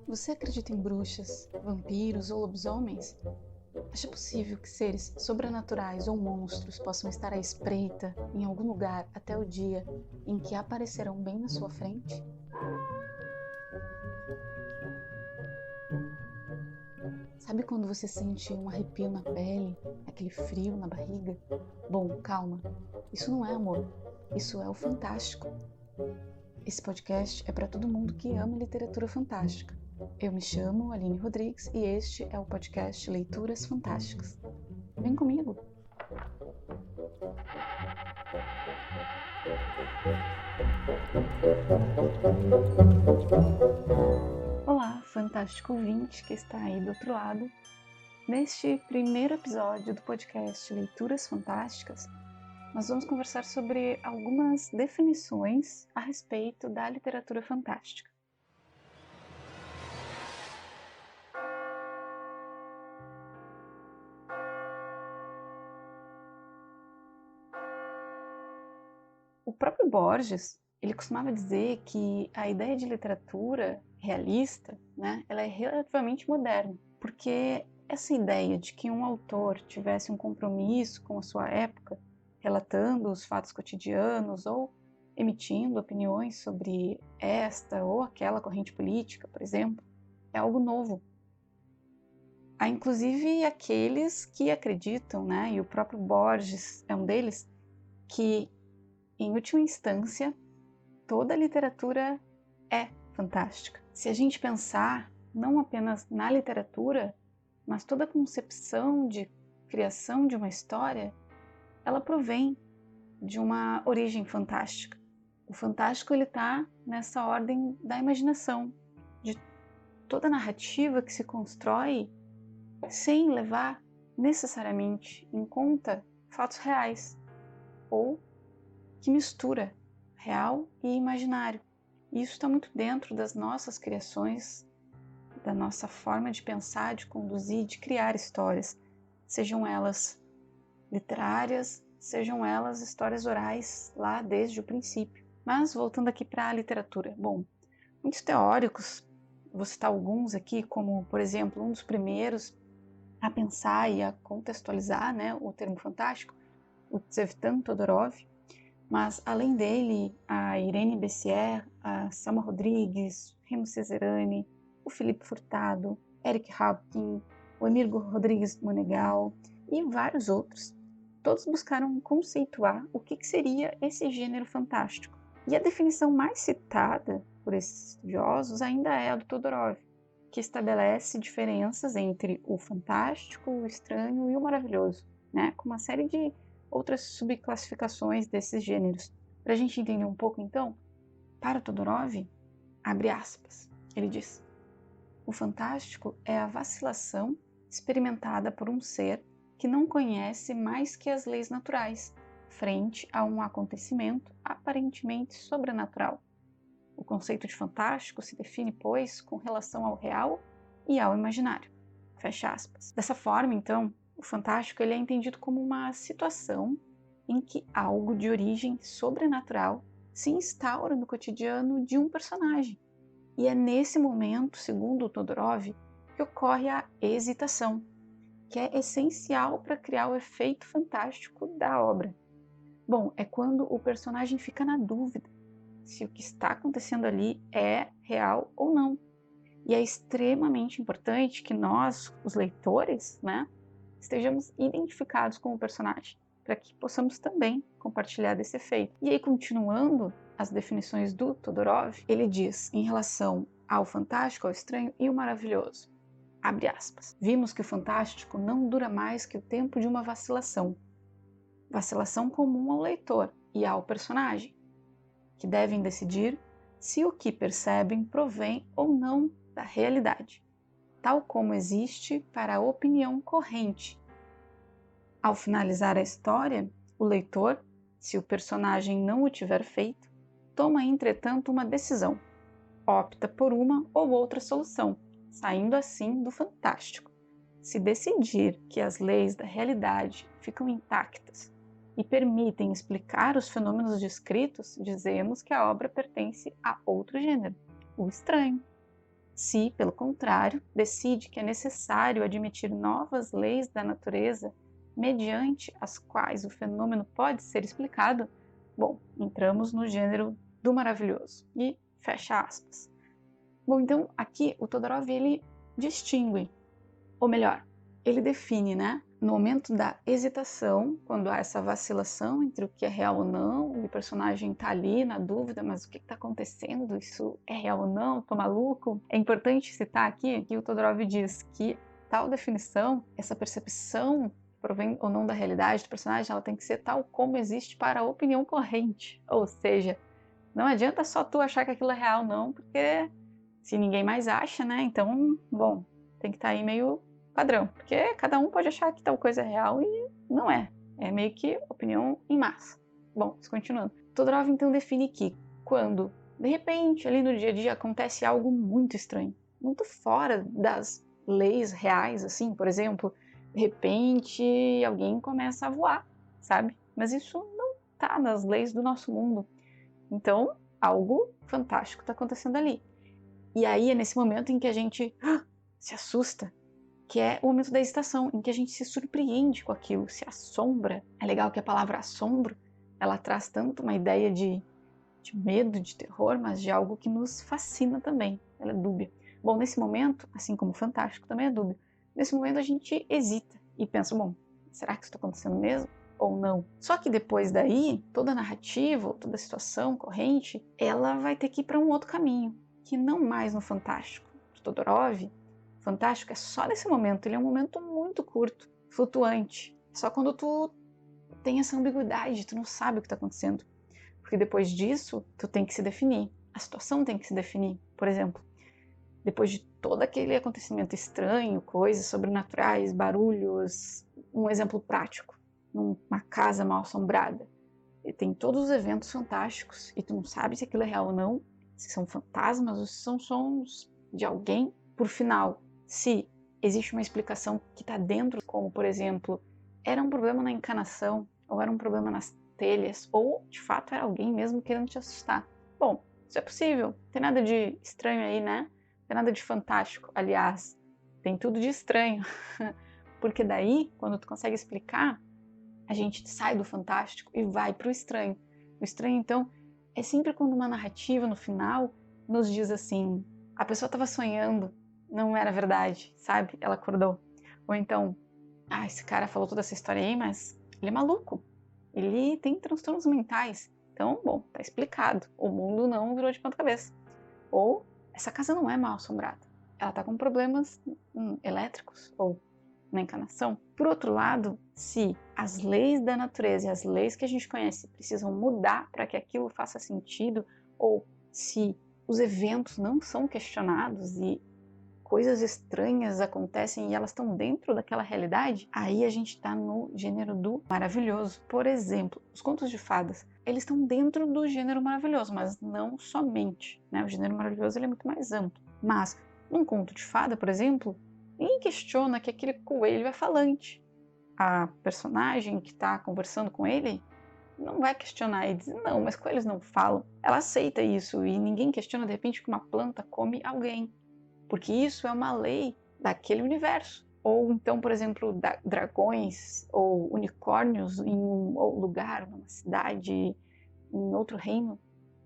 Você acredita em bruxas, vampiros ou lobisomens? Acha possível que seres sobrenaturais ou monstros possam estar à espreita em algum lugar até o dia em que aparecerão bem na sua frente? Sabe quando você sente um arrepio na pele, aquele frio na barriga? Bom, calma, isso não é amor, isso é o fantástico. Esse podcast é para todo mundo que ama literatura fantástica. Eu me chamo Aline Rodrigues e este é o podcast Leituras Fantásticas. Vem comigo! Olá, fantástico ouvinte que está aí do outro lado. Neste primeiro episódio do podcast Leituras Fantásticas, nós vamos conversar sobre algumas definições a respeito da literatura fantástica. O próprio Borges, ele costumava dizer que a ideia de literatura realista, ela é relativamente moderna, porque essa ideia de que um autor tivesse um compromisso com a sua época, relatando os fatos cotidianos ou emitindo opiniões sobre esta ou aquela corrente política, por exemplo, é algo novo. Há inclusive aqueles que acreditam, e o próprio Borges é um deles, que em última instância, toda a literatura é fantástica. Se a gente pensar não apenas na literatura, mas toda a concepção de criação de uma história, ela provém de uma origem fantástica. O fantástico ele está nessa ordem da imaginação, de toda a narrativa que se constrói sem levar necessariamente em conta fatos reais ou que mistura real e imaginário. E isso está muito dentro das nossas criações, da nossa forma de pensar, de conduzir, de criar histórias, sejam elas literárias, sejam elas histórias orais, lá desde o princípio. Mas voltando aqui para a literatura. Bom, muitos teóricos, vou citar alguns aqui, como, por exemplo, um dos primeiros a pensar e a contextualizar o termo fantástico, o Tzvetan Todorov. Mas, além dele, a Irene Bessier, a Selma Rodrigues, Remo Cesarani, o Felipe Furtado, Eric Rapkin, o Emílio Rodrigues Monegal e vários outros. Todos buscaram conceituar o que seria esse gênero fantástico. E a definição mais citada por esses estudiosos ainda é a do Todorov, que estabelece diferenças entre o fantástico, o estranho e o maravilhoso, com uma série de outras subclassificações desses gêneros. Para a gente entender um pouco, então, para Todorov, abre aspas, ele diz: o fantástico é a vacilação experimentada por um ser que não conhece mais que as leis naturais, frente a um acontecimento aparentemente sobrenatural. O conceito de fantástico se define, pois, com relação ao real e ao imaginário. Fecha aspas. Dessa forma, então, o fantástico ele é entendido como uma situação em que algo de origem sobrenatural se instaura no cotidiano de um personagem. E é nesse momento, segundo o Todorov, que ocorre a hesitação, que é essencial para criar o efeito fantástico da obra. Bom, é quando o personagem fica na dúvida se o que está acontecendo ali é real ou não. E é extremamente importante que nós, os leitores, estejamos identificados com o personagem, para que possamos também compartilhar desse efeito. E aí, continuando as definições do Todorov, ele diz, em relação ao fantástico, ao estranho e o maravilhoso, abre aspas, vimos que o fantástico não dura mais que o tempo de uma vacilação. Vacilação comum ao leitor e ao personagem, que devem decidir se o que percebem provém ou não da realidade, tal como existe para a opinião corrente. Ao finalizar a história, o leitor, se o personagem não o tiver feito, toma entretanto uma decisão, opta por uma ou outra solução, saindo assim do fantástico, se decidir que as leis da realidade ficam intactas e permitem explicar os fenômenos descritos, dizemos que a obra pertence a outro gênero, o estranho. Se, pelo contrário, decide que é necessário admitir novas leis da natureza mediante as quais o fenômeno pode ser explicado, bom, entramos no gênero do maravilhoso. E fecha aspas. Bom, então aqui o Todorov ele distingue, ou melhor, ele define, né? No momento da hesitação, quando há essa vacilação entre o que é real ou não, e o personagem tá ali na dúvida, mas o que está acontecendo? Isso é real ou não? Tô maluco? É importante citar aqui que o Todorov diz que tal definição, essa percepção provém ou não da realidade do personagem, ela tem que ser tal como existe para a opinião corrente. Ou seja, não adianta só tu achar que aquilo é real, não, porque se ninguém mais acha, né? Então, bom, tem que estar aí meio padrão, porque cada um pode achar que tal coisa é real e não é. É meio que opinião em massa. Bom, continuando. Todorov então define que quando, de repente, ali no dia a dia acontece algo muito estranho, muito fora das leis reais, assim, por exemplo, de repente alguém começa a voar, sabe? Mas isso não está nas leis do nosso mundo. Então, algo fantástico está acontecendo ali. E aí é nesse momento em que a gente se assusta, que é o momento da hesitação, em que a gente se surpreende com aquilo, se assombra. É legal que a palavra assombro, ela traz tanto uma ideia de medo, de terror, mas de algo que nos fascina também. Ela é dúbia. Bom, nesse momento, assim como o fantástico também é dúbio, nesse momento a gente hesita e pensa, bom, será que isso está acontecendo mesmo? Ou não. Só que depois daí, toda a narrativa, toda a situação corrente, ela vai ter que ir para um outro caminho, que não mais no fantástico do Todorov. Fantástico é só nesse momento, ele é um momento muito curto, flutuante. Só quando tu tem essa ambiguidade, tu não sabe o que está acontecendo. Porque depois disso, tu tem que se definir. A situação tem que se definir. Por exemplo, depois de todo aquele acontecimento estranho, coisas sobrenaturais, barulhos, um exemplo prático, numa casa mal assombrada. E tem todos os eventos fantásticos e tu não sabe se aquilo é real ou não, se são fantasmas ou se são sons de alguém. Por final, se existe uma explicação que está dentro, como por exemplo, era um problema na encanação, ou era um problema nas telhas, ou de fato era alguém mesmo querendo te assustar. Bom, isso é possível, não tem nada de estranho aí, né? Não tem nada de fantástico, aliás, tem tudo de estranho. Porque daí, quando tu consegue explicar, a gente sai do fantástico e vai para o estranho. O estranho, então, é sempre quando uma narrativa no final nos diz assim: a pessoa estava sonhando, não era verdade, sabe? Ela acordou. Ou então, esse cara falou toda essa história aí, mas ele é maluco. Ele tem transtornos mentais. Então, bom, tá explicado. O mundo não virou de ponta cabeça. Ou essa casa não é mal assombrada. Ela tá com problemas elétricos ou na encanação. Por outro lado, se as leis da natureza e as leis que a gente conhece precisam mudar para que aquilo faça sentido, ou se os eventos não são questionados e coisas estranhas acontecem e elas estão dentro daquela realidade, aí a gente está no gênero do maravilhoso. Por exemplo, os contos de fadas, eles estão dentro do gênero maravilhoso, mas não somente, né? O gênero maravilhoso ele é muito mais amplo. Mas num conto de fada, por exemplo, ninguém questiona que aquele coelho é falante. A personagem que está conversando com ele não vai questionar e dizer, não, mas coelhos não falam. Ela aceita isso e ninguém questiona de repente que uma planta come alguém. Porque isso é uma lei daquele universo. Ou então, por exemplo, dragões ou unicórnios em um lugar, numa cidade, em outro reino.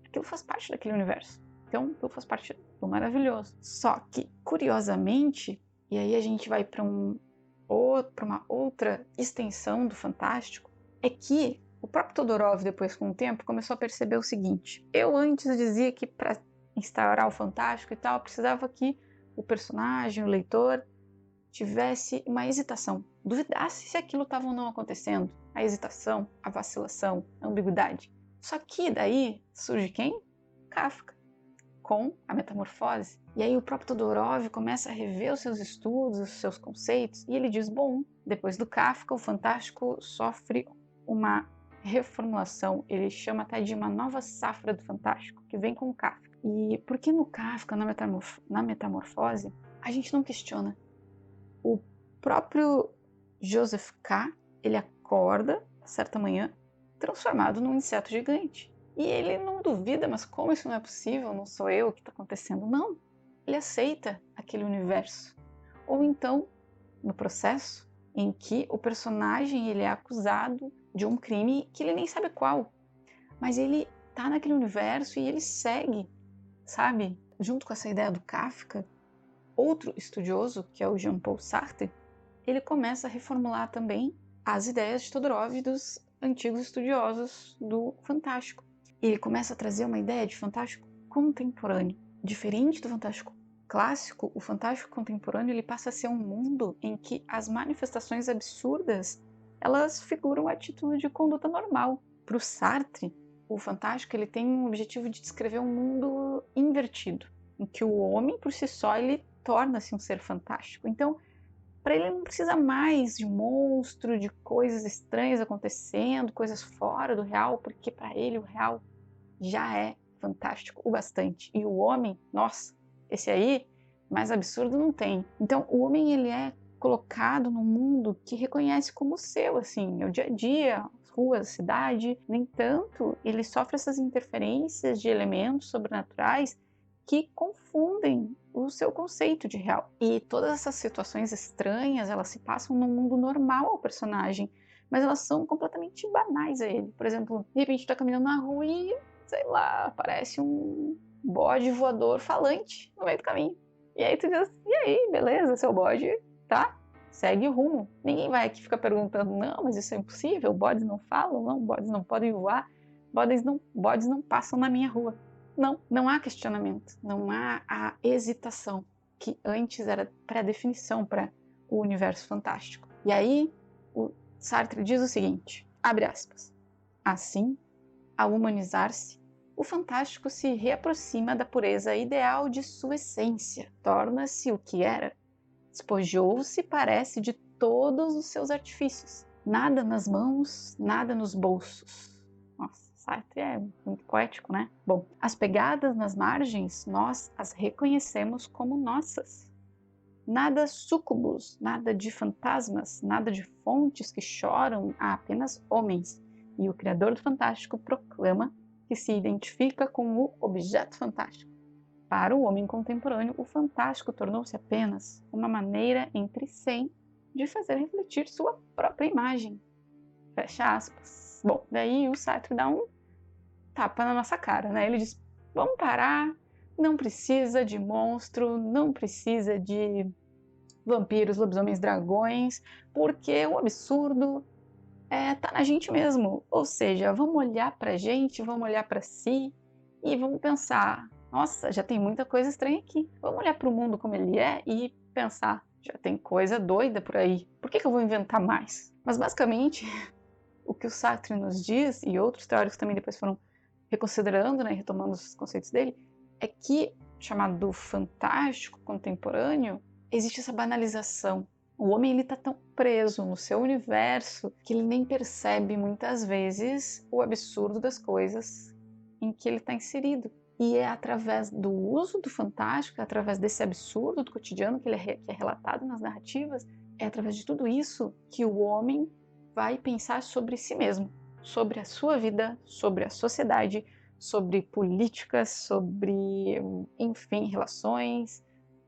Aquilo faz parte daquele universo. Então, aquilo faz parte do maravilhoso. Só que, curiosamente, e aí a gente vai para uma outra extensão do fantástico, é que o próprio Todorov, depois com o tempo, começou a perceber o seguinte. Eu antes dizia que para instaurar o fantástico e tal, precisava que o personagem, o leitor, tivesse uma hesitação, duvidasse se aquilo estava ou não acontecendo. A hesitação, a vacilação, a ambiguidade. Só que daí surge quem? Kafka, com a metamorfose. E aí o próprio Todorov começa a rever os seus estudos, os seus conceitos, e ele diz, bom, depois do Kafka, o fantástico sofre uma reformulação, ele chama até de uma nova safra do fantástico, que vem com o Kafka. E por que no Kafka, na metamorfose, a gente não questiona? O próprio Joseph K., ele acorda, certa manhã, transformado num inseto gigante. E ele não duvida, mas como isso não é possível? Não sou eu, o que está acontecendo? Não, ele aceita aquele universo. Ou então, no processo em que o personagem ele é acusado de um crime que ele nem sabe qual, mas ele está naquele universo e ele segue, sabe? Junto com essa ideia do Kafka, outro estudioso, que é o Jean-Paul Sartre, ele começa a reformular também as ideias de Todorov e dos antigos estudiosos do fantástico. Ele começa a trazer uma ideia de fantástico contemporâneo. Diferente do fantástico clássico, o fantástico contemporâneo ele passa a ser um mundo em que as manifestações absurdas elas figuram a título de conduta normal. Para o Sartre, o fantástico ele tem um objetivo de descrever um mundo invertido, em que o homem por si só ele torna-se um ser fantástico. Então, para ele não precisa mais de monstro, de coisas estranhas acontecendo, coisas fora do real, porque para ele o real já é fantástico o bastante. E o homem, nossa, esse aí, mais absurdo não tem. Então, o homem ele é colocado num mundo que reconhece como seu, assim, é o dia a dia, as ruas, a cidade. No entanto, ele sofre essas interferências de elementos sobrenaturais que confundem o seu conceito de real. E todas essas situações estranhas, elas se passam no mundo normal ao personagem, mas elas são completamente banais a ele. Por exemplo, de repente tá caminhando na rua e, sei lá, aparece um bode voador falante no meio do caminho. E aí tu diz, e aí, beleza, seu bode, tá? Segue o rumo. Ninguém vai aqui ficar perguntando, não, mas isso é impossível, bodes não falam, não, bodes não podem voar, bodes não passam na minha rua. Não há questionamento, não há a hesitação, que antes era pré-definição para o universo fantástico. E aí, o Sartre diz o seguinte, abre aspas, assim, ao humanizar-se, o fantástico se reaproxima da pureza ideal de sua essência, torna-se o que era, despojou-se, parece, de todos os seus artifícios, nada nas mãos, nada nos bolsos. Nossa, Sartre é muito poético, né? Bom, as pegadas nas margens, nós as reconhecemos como nossas. Nada súcubos, nada de fantasmas, nada de fontes que choram, há apenas homens. E o Criador do Fantástico proclama que se identifica com o objeto fantástico. Para o homem contemporâneo, o fantástico tornou-se apenas uma maneira entre 100 de fazer refletir sua própria imagem. Fecha aspas. Bom, daí o Sartre dá um tapa na nossa cara, né? Ele diz, vamos parar, não precisa de monstro, não precisa de vampiros, lobisomens, dragões, porque o absurdo tá na gente mesmo. Ou seja, vamos olhar pra gente, vamos olhar pra si e vamos pensar, nossa, já tem muita coisa estranha aqui. Vamos olhar para o mundo como ele é e pensar, já tem coisa doida por aí. Por que eu vou inventar mais? Mas basicamente, o que o Sartre nos diz, e outros teóricos também depois foram reconsiderando, né, retomando os conceitos dele, é que, chamado fantástico contemporâneo, existe essa banalização. O homem ele está tão preso no seu universo que ele nem percebe muitas vezes o absurdo das coisas em que ele está inserido. E é através do uso do fantástico, é através desse absurdo do cotidiano que é relatado nas narrativas, é através de tudo isso que o homem vai pensar sobre si mesmo, sobre a sua vida, sobre a sociedade, sobre políticas, sobre, enfim, relações,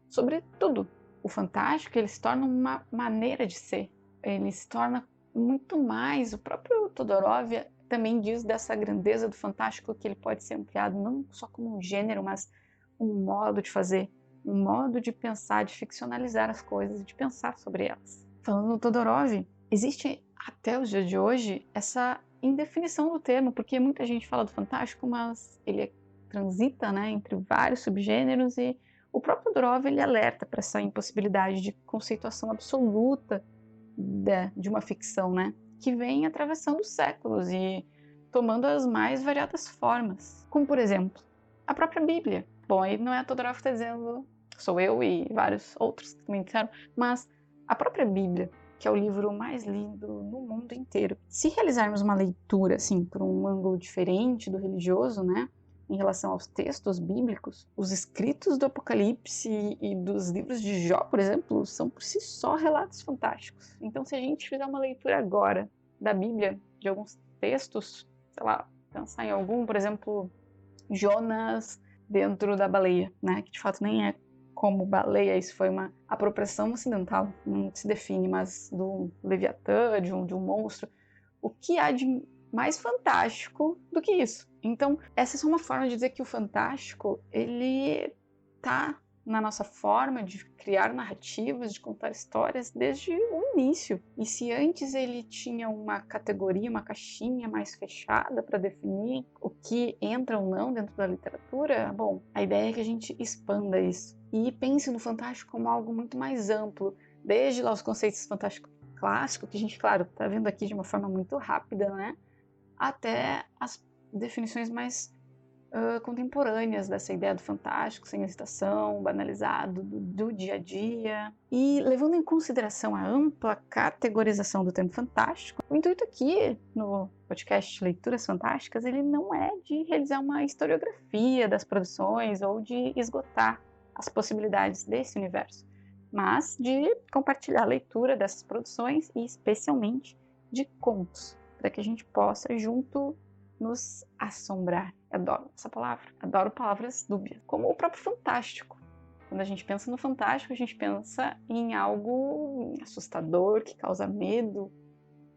sobre tudo. O fantástico ele se torna uma maneira de ser, ele se torna muito mais. O próprio Todorov também diz dessa grandeza do fantástico que ele pode ser ampliado não só como um gênero, mas um modo de fazer, um modo de pensar, de ficcionalizar as coisas, de pensar sobre elas. Falando no Todorov, existe até os dias de hoje essa indefinição do termo, porque muita gente fala do fantástico, mas ele transita, né, entre vários subgêneros, e o próprio Todorov ele alerta para essa impossibilidade de conceituação absoluta de uma ficção, né, que vem atravessando os séculos e tomando as mais variadas formas, como por exemplo a própria Bíblia. Bom, aí não é a Todorov que está dizendo, sou eu e vários outros que também disseram, mas a própria Bíblia, que é o livro mais lido no mundo inteiro. Se realizarmos uma leitura, assim, por um ângulo diferente do religioso, né, em relação aos textos bíblicos, os escritos do Apocalipse e dos livros de Jó, por exemplo, são por si só relatos fantásticos. Então, se a gente fizer uma leitura agora da Bíblia, de alguns textos, sei lá, pensar em algum, por exemplo, Jonas dentro da baleia, né? Que de fato nem é como baleia, isso foi uma apropriação ocidental, não se define, mas do Leviatã, de um monstro. O que há de mais fantástico do que isso? Então, essa é só uma forma de dizer que o fantástico, ele tá na nossa forma de criar narrativas, de contar histórias desde o início. E se antes ele tinha uma categoria, uma caixinha mais fechada para definir o que entra ou não dentro da literatura, bom, a ideia é que a gente expanda isso e pense no fantástico como algo muito mais amplo, desde lá os conceitos fantásticos clássicos, que a gente, claro, está vendo aqui de uma forma muito rápida, né, até as definições mais contemporâneas dessa ideia do fantástico, sem hesitação, banalizado, do dia a dia. E levando em consideração a ampla categorização do termo fantástico, o intuito aqui no podcast Leituras Fantásticas, ele não é de realizar uma historiografia das produções ou de esgotar as possibilidades desse universo, mas de compartilhar a leitura dessas produções e especialmente de contos, para que a gente possa junto nos assombrar. Eu adoro essa palavra, adoro palavras dúbias. Como o próprio fantástico. Quando a gente pensa no fantástico, a gente pensa em algo assustador, que causa medo,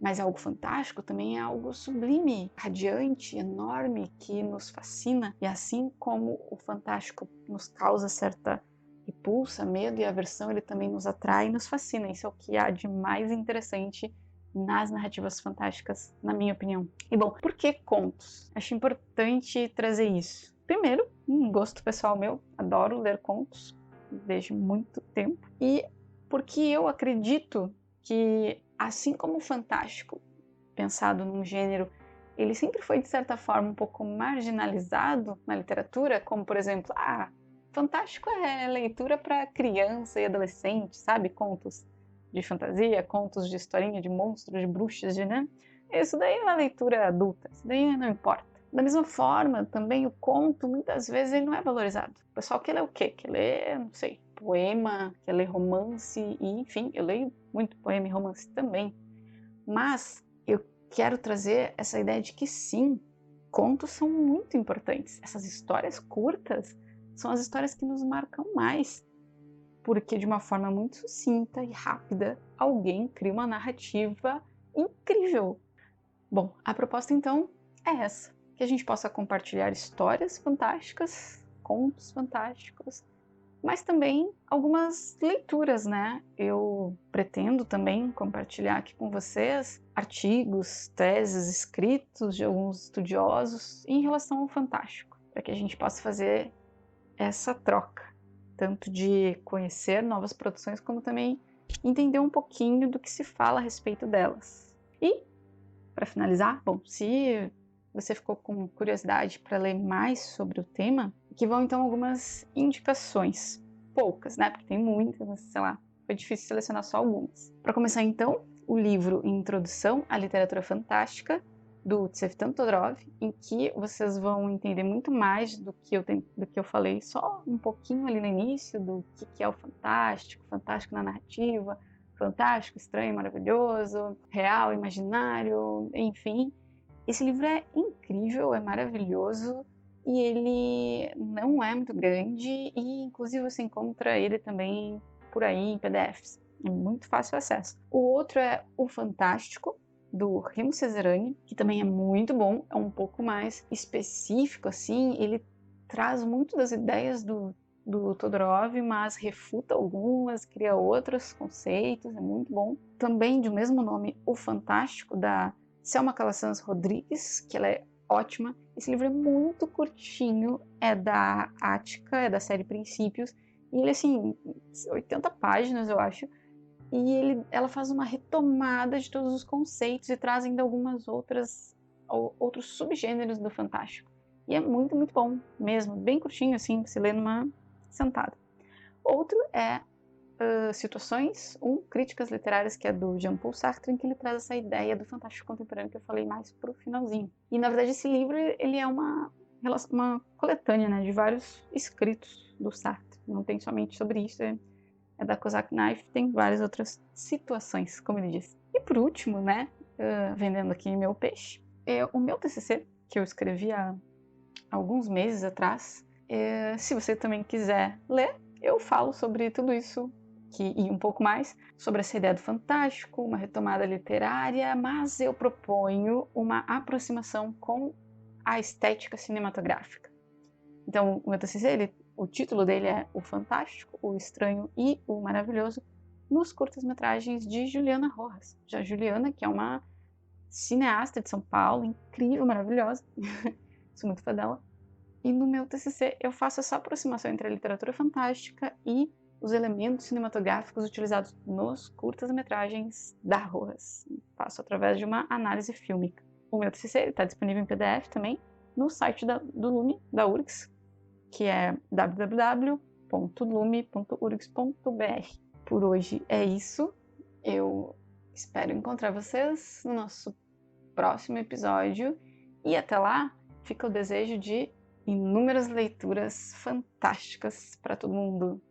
mas algo fantástico também é algo sublime, radiante, enorme, que nos fascina. E assim como o fantástico nos causa certa repulsa, medo e aversão, ele também nos atrai e nos fascina. Isso é o que há de mais interessante nas narrativas fantásticas, na minha opinião. E bom, por que contos? Acho importante trazer isso. Primeiro, um gosto pessoal meu, adoro ler contos desde muito tempo. E porque eu acredito que, assim como o fantástico, pensado num gênero, ele sempre foi, de certa forma, um pouco marginalizado na literatura, como, por exemplo, fantástico é leitura para criança e adolescente, sabe? Contos de fantasia, contos de historinha de monstros, de bruxas, né? Isso daí é uma leitura adulta, isso daí não importa. Da mesma forma, também o conto, muitas vezes, ele não é valorizado. O pessoal quer ler o quê? Quer ler, não sei, poema, quer ler romance, e enfim, eu leio muito poema e romance também. Mas eu quero trazer essa ideia de que sim, contos são muito importantes. Essas histórias curtas são as histórias que nos marcam mais, porque de uma forma muito sucinta e rápida, alguém cria uma narrativa incrível. Bom, a proposta então é essa, que a gente possa compartilhar histórias fantásticas, contos fantásticos, mas também algumas leituras, né? Eu pretendo também compartilhar aqui com vocês artigos, teses, escritos de alguns estudiosos em relação ao fantástico, para que a gente possa fazer essa troca, tanto de conhecer novas produções, como também entender um pouquinho do que se fala a respeito delas. E, para finalizar, bom, se você ficou com curiosidade para ler mais sobre o tema, aqui vão então algumas indicações. Poucas, né? Porque tem muitas, mas sei lá, foi difícil selecionar só algumas. Para começar então, o livro Introdução à Literatura Fantástica, do Tsvetan Todorov, em que vocês vão entender muito mais do que eu falei só um pouquinho ali no início, do que é o fantástico na narrativa, fantástico, estranho, maravilhoso, real, imaginário, enfim. Esse livro é incrível, é maravilhoso e ele não é muito grande e inclusive você encontra ele também por aí em PDFs. É muito fácil acesso. O outro é O Fantástico, do Remo Cesarani, que também é muito bom, é um pouco mais específico, assim, ele traz muito das ideias do Todorov, mas refuta algumas, cria outros conceitos, é muito bom. Também, de mesmo nome, O Fantástico, da Selma Calasanz Rodrigues, que ela é ótima. Esse livro é muito curtinho, é da Ática, é da série Princípios, e ele, assim, 80 páginas, eu acho, e ela faz uma retomada de todos os conceitos e traz ainda algumas outros subgêneros do fantástico. E é muito, muito bom mesmo, bem curtinho assim, se lê numa sentada. Outro é Situações, Críticas Literárias, que é do Jean-Paul Sartre, em que ele traz essa ideia do fantástico contemporâneo que eu falei mais pro finalzinho. E na verdade esse livro ele é uma uma coletânea, né, de vários escritos do Sartre. Não tem somente sobre isso, é da Cosac Knife, tem várias outras situações, como ele disse. E por último, né, vendendo aqui meu peixe, o meu TCC, que eu escrevi há alguns meses atrás, se você também quiser ler, eu falo sobre tudo isso e um pouco mais, sobre essa ideia do fantástico, uma retomada literária, mas eu proponho uma aproximação com a estética cinematográfica. Então, o meu TCC, o título dele é O Fantástico, o Estranho e o Maravilhoso nos curtas-metragens de Juliana Rojas. Já Juliana, que é uma cineasta de São Paulo, incrível, maravilhosa, sou muito fã dela. E no meu TCC eu faço essa aproximação entre a literatura fantástica e os elementos cinematográficos utilizados nos curtas-metragens da Rojas. Faço através de uma análise fílmica. O meu TCC está disponível em PDF também no site do Lume, da URGS, que é www.lume.urgs.br. Por hoje é isso. Eu espero encontrar vocês no nosso próximo episódio. E até lá, fica o desejo de inúmeras leituras fantásticas para todo mundo.